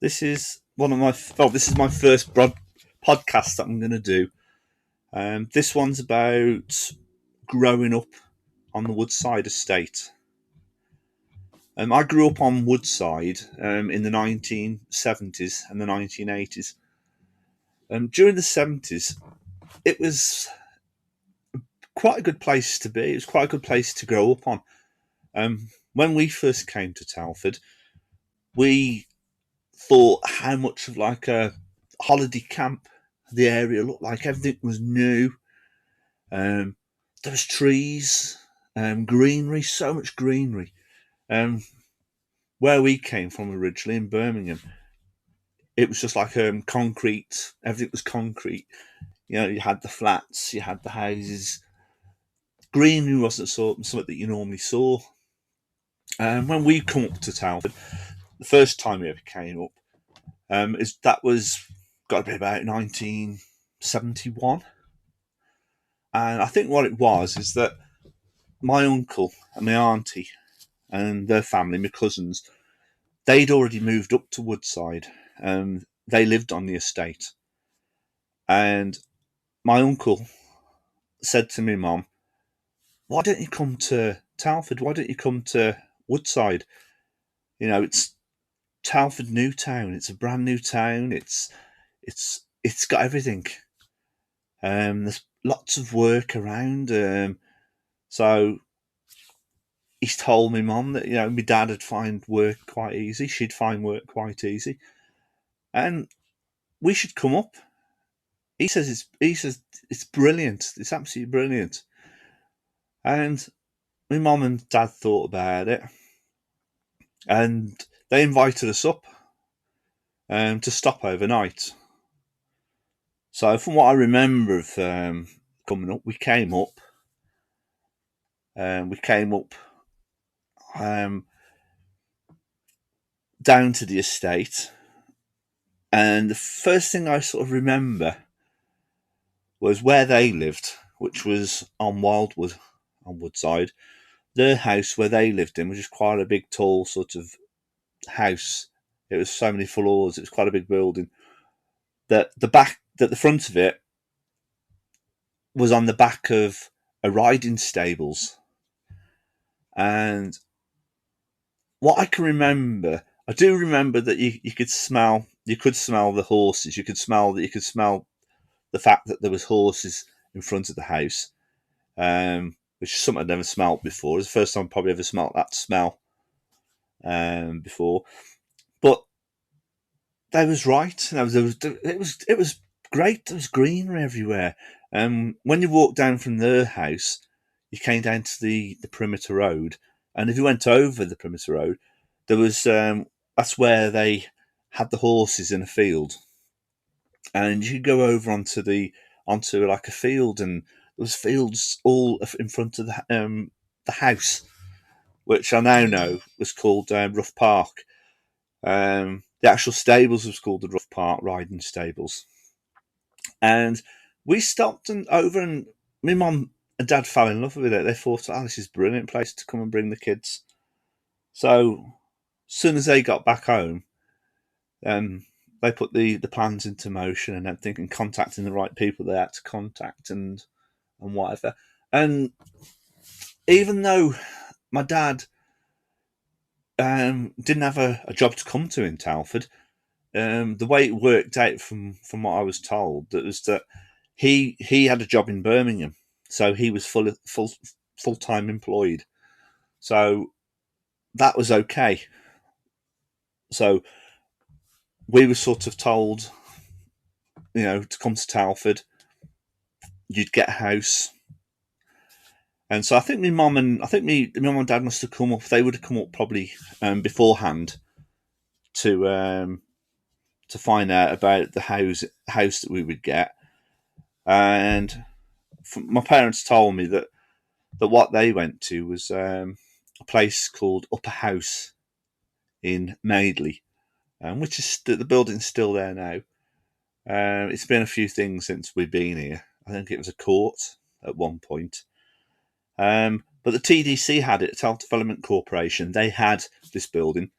This is this is my first podcast that I'm going to do. This one's about growing up on the Woodside estate. I grew up on Woodside in the 1970s and the 1980s. During the 70s, it was quite a good place to be. It was quite a good place to grow up on. When we first came to Telford, we thought how much of like a holiday camp the area looked like. Everything was new. There was trees, greenery, so much greenery. Where we came from originally in Birmingham, it was just like concrete. Everything was concrete. You had the flats, you had the houses. Greenery wasn't something that you normally saw. When we come up to Telford, the first time we ever came up, that was got to be about 1971. And I think what it was is that my uncle and my auntie and their family, my cousins, they'd already moved up to Woodside. They lived on the estate. And my uncle said to my mum, "Why don't you come to Telford? Why don't you come to Woodside? It's Telford New Town. It's a brand new town. It's got everything. There's lots of work around. So he's told my mum that my dad would find work quite easy. She'd find work quite easy, and we should come up." He says it's brilliant. It's absolutely brilliant. And my mum and dad thought about it, and they invited us up to stop overnight. So from what I remember of coming up, we came up. Um, down to the estate, and the first thing I sort of remember was where they lived, which was on Wildwood, on Woodside. Their house where they lived in was just quite a big, tall sort of house. It was so many floors. It was quite a big building. That the front of it was on the back of a riding stables. And what I can remember, I do remember that you could smell the horses. You could smell the fact that there was horses in front of the house, which is something I'd never smelled before. It was the first time I probably ever smelled that smell before. But that was right. It was great. There was greenery everywhere. When you walked down from their house, you came down to the perimeter road, and if you went over the perimeter road, there was that's where they had the horses in a field, and you could go over onto like a field, and there was fields all in front of the house, which I now know was called Rough Park. The actual stables was called the Rough Park Riding Stables. And we stopped over, and my mum and dad fell in love with it. They thought, "Oh, this is a brilliant place to come and bring the kids." So, as soon as they got back home, they put the plans into motion and everything, and contacting the right people they had to contact and whatever. And even though my dad didn't have a job to come to in Telford, the way it worked out from what I was told, that was that he had a job in Birmingham, so he was full time employed. So that was okay. So we were sort of told, to come to Telford, you'd get a house. And so I think my mum and dad must have come up. They would have come up probably beforehand to find out about the house that we would get. And my parents told me that what they went to was a place called Upper House in Madeley, which is the building's still there now. It's been a few things since we've been here. I think it was a court at one point. But the TDC had it, Telford Development Corporation. They had this building.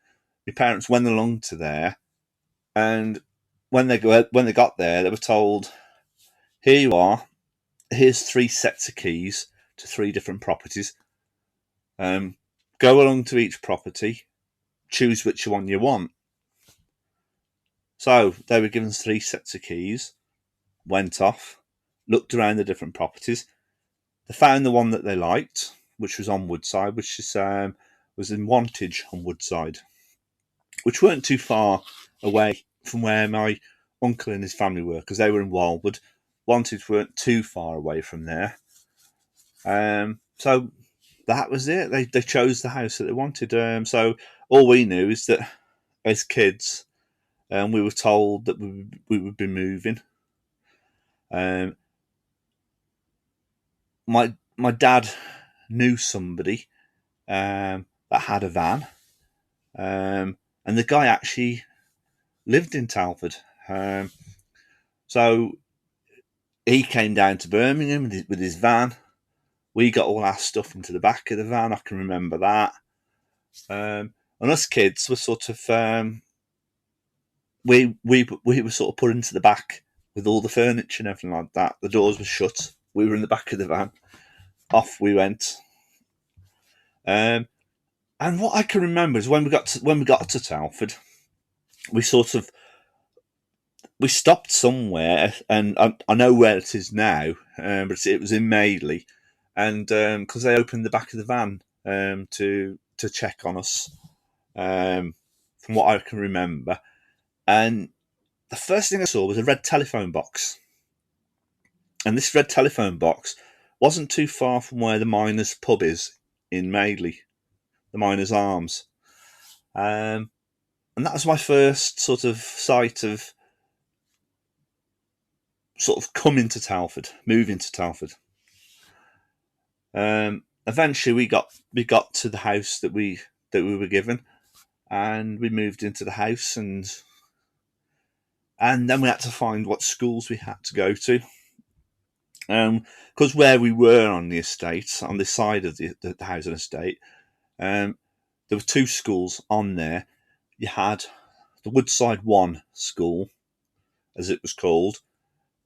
My parents went along to there, And when they got there, they were told, "Here you are. Here's 3 sets of keys to 3 different properties. Go along to each property, choose which one you want." So they were given 3 sets of keys, went off, looked around the different properties. They found the one that they liked, which was on Woodside, which was in Wantage on Woodside, which weren't too far away from where my uncle and his family were, because they were in Wildwood. Wantage weren't too far away from there. So that was it. They chose the house that they wanted. So all we knew is that as kids, we were told that we would be moving. My dad knew somebody that had a van, and the guy actually lived in Telford. So he came down to Birmingham with his van. We got all our stuff into the back of the van. I can remember that. And us kids were sort of we were sort of put into the back with all the furniture and everything like that. The doors were shut. We were in the back of the van. Off we went. And what I can remember is when we got to Telford, we stopped somewhere, and I know where it is now, but it was in Madeley, and because they opened the back of the van to check on us, from what I can remember, and the first thing I saw was a red telephone box, and this red telephone box wasn't too far from where the Miners pub is in Madeley, the Miners Arms, and that was my first sort of sight of sort of coming to Telford, moving to Telford. Eventually, we got to the house that we were given, and we moved into the house, and then we had to find what schools we had to go to. Because where we were on the estate, on this side of the housing estate, there were 2 schools on there. You had the Woodside 1 school, as it was called,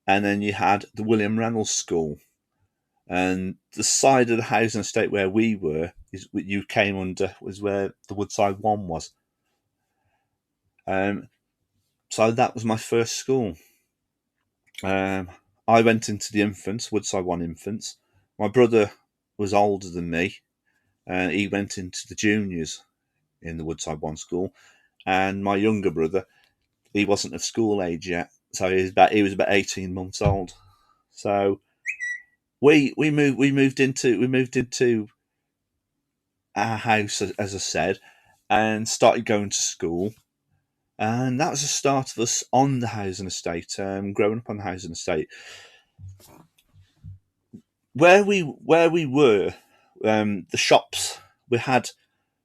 and then you had the William Reynolds School. And the side of the housing estate where we were, you came under, was where the Woodside 1 was. So that was my first school. I went into the infants, Woodside 1 infants. My brother was older than me, and he went into the juniors in the Woodside 1 school. And my younger brother, he wasn't of school age yet, so he was about 18 months old. So we moved into our house, as I said, and started going to school. And that was the start of us on the housing estate, growing up on the housing estate. Where we were, the shops, we had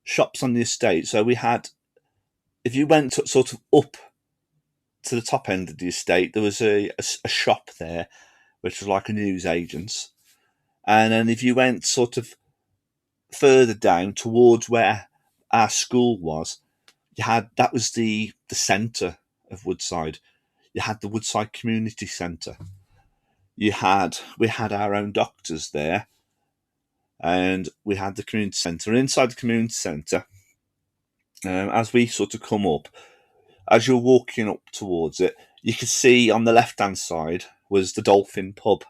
shops on the estate. So we had, if you went sort of up to the top end of the estate, there was a shop there, which was like a newsagent's. And then if you went sort of further down towards where our school was, that was the centre of Woodside. You had the Woodside Community Centre. We had our own doctors there, and we had the community centre. Inside the community centre, as we sort of come up, as you're walking up towards it, you could see on the left-hand side was the Dolphin pub,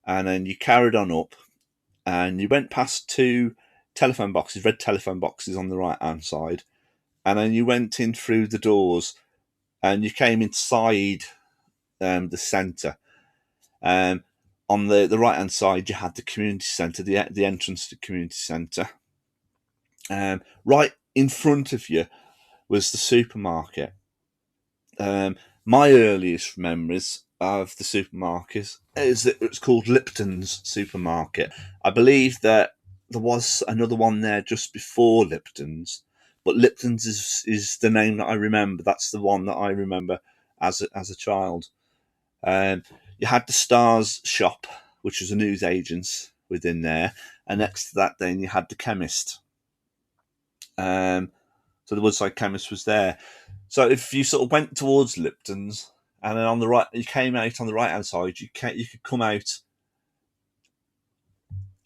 and then you carried on up, and you went past 2 telephone boxes, red telephone boxes on the right-hand side, and then you went in through the doors, and you came inside the centre. On the right-hand side, you had the community centre, the entrance to the community centre. Right in front of you was the supermarket. My earliest memories of the supermarket is that it was called Lipton's Supermarket. I believe that there was another one there just before Lipton's, but Lipton's is the name that I remember. That's the one that I remember as a child. You had the Stars shop, which was a newsagent's within there, and next to that, then you had the chemist. So So the Woodside Chemist was there. So if you sort of went towards Lipton's, and then on the right, you came out on the right hand side, you could come out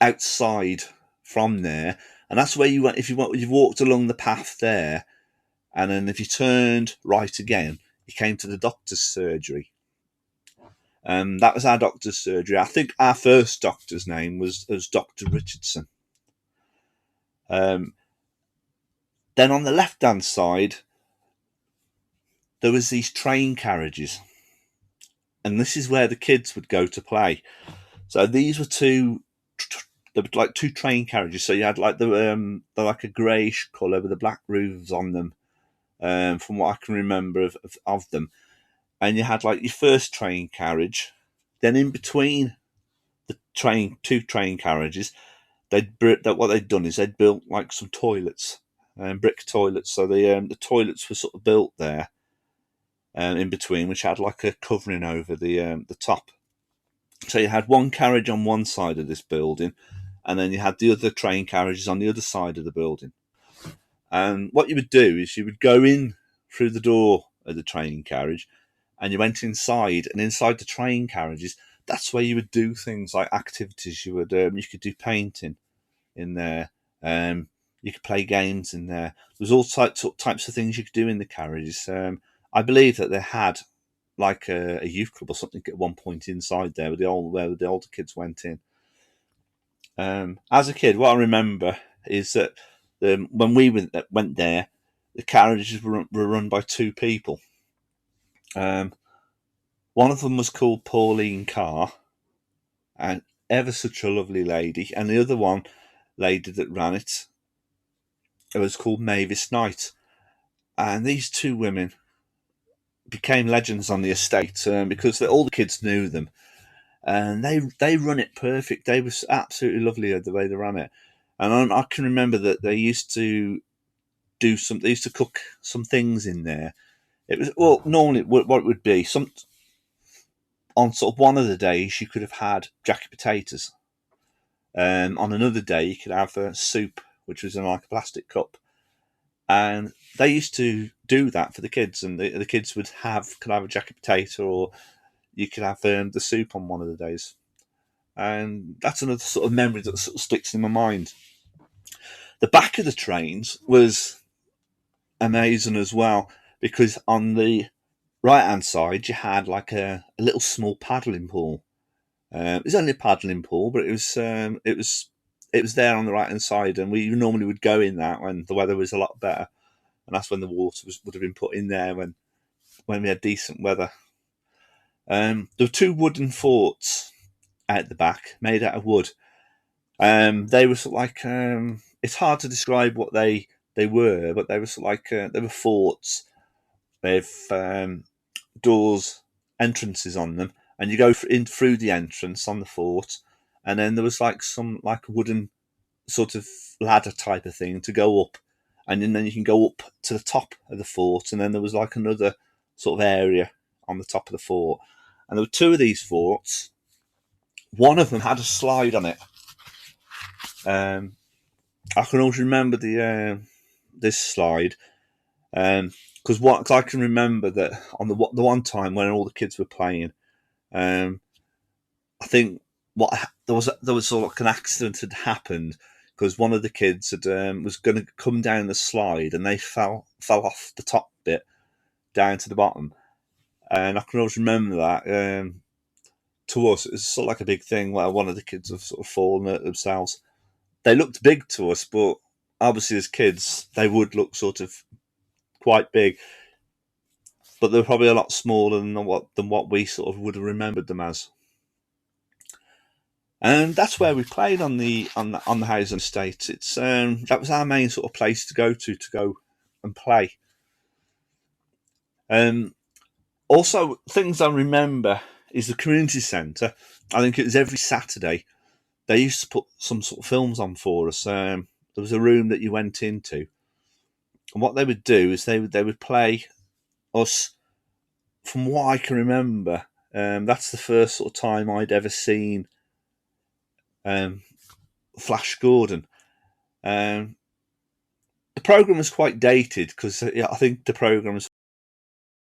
outside from there, and that's where you went. If you walked along the path there, and then if you turned right again, you came to the doctor's surgery. That was our doctor's surgery. I think our first doctor's name was Dr. Richardson. Then on the left hand side, there was these train carriages, and this is where the kids would go to play. So these were two train carriages. So you had like they're like a greyish colour with the black roofs on them, from what I can remember of them. And you had like your first train carriage, then in between the two train carriages, what they'd done is they'd built like some toilets, brick toilets. So the toilets were sort of built there, in between, which had like a covering over the top. So you had one carriage on one side of this building, and then you had the other train carriages on the other side of the building. And what you would do is you would go in through the door of the train carriage, and you went inside, and inside the train carriages, that's where you would do things like activities. You could do painting in there. You could play games in there. There was all types of things you could do in the carriages. I believe that they had like a youth club or something at one point inside there, where the older kids went in. As a kid, what I remember is that when we went there, the carriages were run by two people. One of them was called Pauline Carr, and ever such a lovely lady, and the other lady that ran it was called Mavis Knight. And these two women became legends on the estate, because all the kids knew them, and they run it perfect. They were absolutely lovely the way they ran it. And I can remember that they used to cook some things in there. It was normally what it would be on sort of one of the days you could have had jacket potatoes. On another day you could have soup, which was in like a plastic cup. And they used to do that for the kids, and the kids could have a jacket potato, or you could have the soup on one of the days. And that's another sort of memory that sort of sticks in my mind. The back of the trains was amazing as well, because on the right hand side you had like a little small paddling pool. It was only a paddling pool, but it was there on the right hand side, and we normally would go in that when the weather was a lot better, and that's when the water would have been put in there when we had decent weather. There were two wooden forts out the back, made out of wood. They were sort of like it's hard to describe what they were, but they were sort of like they were forts with doors, entrances on them, and you go in through the entrance on the fort, and then there was like some like wooden sort of ladder type of thing to go up, and then you can go up to the top of the fort, and then there was like another sort of area on the top of the fort, and there were two of these forts. One of them had a slide on it. I can always remember this slide, because I can remember that on the one time when all the kids were playing, I think there was sort of like an accident had happened, because one of the kids was going to come down the slide, and they fell off the top bit down to the bottom, and I can always remember that. To us, it was sort of like a big thing where one of the kids have sort of fallen at themselves. They looked big to us, but obviously as kids they would look sort of quite big, but they were probably a lot smaller than what we sort of would have remembered them as. And that's where we played on the housing estate. It's that was our main sort of place to go and play. Also, things I remember is the community centre. I think it was every Saturday they used to put some sort of films on for us. There was a room that you went into, and what they would do is they would play us. From what I can remember, that's the first sort of time I'd ever seen Flash Gordon. the program was quite dated because I think the program was